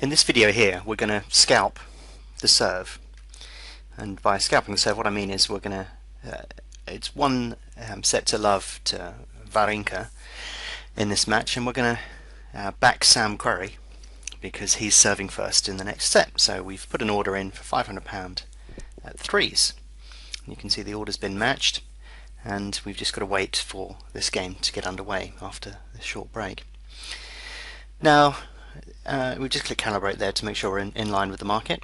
In this video here we're going to scalp the serve, and by scalping the serve what I mean is we're going to it's one set to love to Wawrinka in this match, and we're going to back Sam Querrey because he's serving first in the next set. So we've put an order in for £500 at threes. You can see the order's been matched, and we've just got to wait for this game to get underway after this short break. Now we just click calibrate there to make sure we're in line with the market,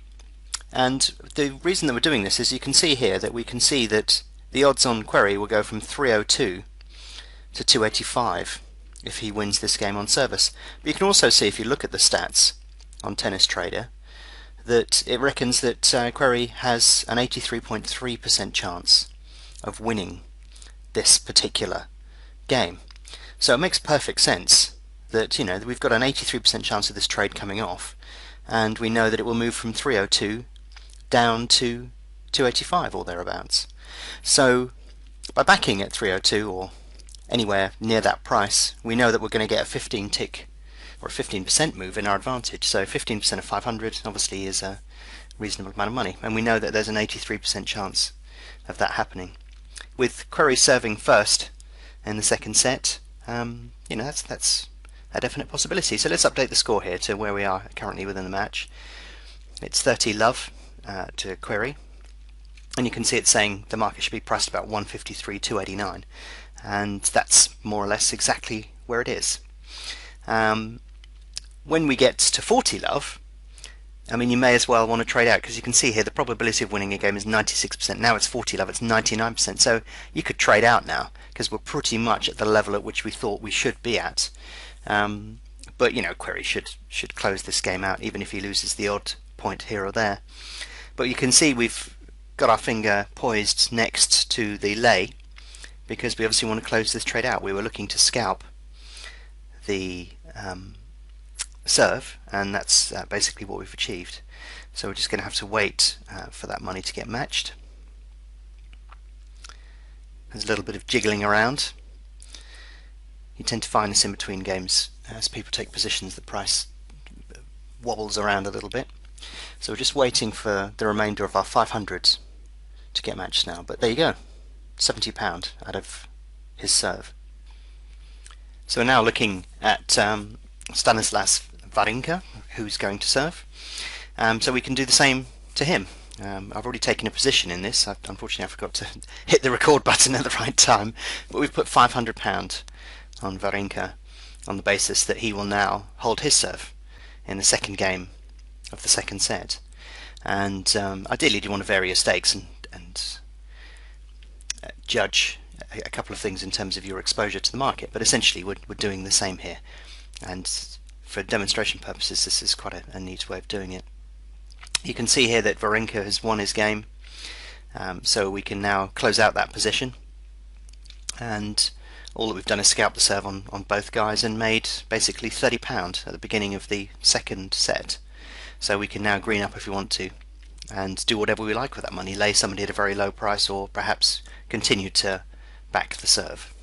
and the reason that we're doing this is you can see here that we can see that the odds on Querrey will go from 302 to 285 if he wins this game on service. But you can also see, if you look at the stats on Tennis Trader, that it reckons that Querrey has an 83.3% chance of winning this particular game. So it makes perfect sense that, you know, we've got an 83% chance of this trade coming off, and we know that it will move from 302 down to 285 or thereabouts. So by backing at 302 or anywhere near that price, we know that we're going to get a 15 tick or a 15% move in our advantage. So 15% of 500 obviously is a reasonable amount of money, and we know that there's an 83% chance of that happening. With Querrey serving first in the second set, you know, that's a definite possibility. So let's update the score here to where we are currently within the match. It's 30 love to Querrey, and you can see it's saying the market should be priced about 153, 289, and that's more or less exactly where it is. When we get to 40 love, I mean, you may as well want to trade out, because you can see here the probability of winning a game is 96%. Now it's 40 love, it's 99%. So you could trade out now, because we're pretty much at the level at which we thought we should be at. But you know, Querrey should close this game out, even if he loses the odd point here or there. But you can see we've got our finger poised next to the lay, because we obviously want to close this trade out. We were looking to scalp the serve, and that's basically what we've achieved. So we're just going to have to wait for that money to get matched. There's a little bit of jiggling around. You tend to find this in between games. As people take positions, the price wobbles around a little bit. So we're just waiting for the remainder of our 500 to get matched now. But there you go, £70 out of his serve. So we're now looking at Stanislas Wawrinka, who's going to serve. So we can do the same to him. I've already taken a position in this. Unfortunately, I forgot to hit the record button at the right time. But we've put £500 on Wawrinka on the basis that he will now hold his serve in the second game of the second set. And ideally you want to vary your stakes and judge a couple of things in terms of your exposure to the market, but essentially we're doing the same here, and for demonstration purposes this is quite a neat way of doing it. You can see here that Wawrinka has won his game, so we can now close out that position, and all that we've done is scalp the serve on both guys and made basically £30 at the beginning of the second set. So we can now green up if we want to and do whatever we like with that money, lay somebody at a very low price, or perhaps continue to back the serve.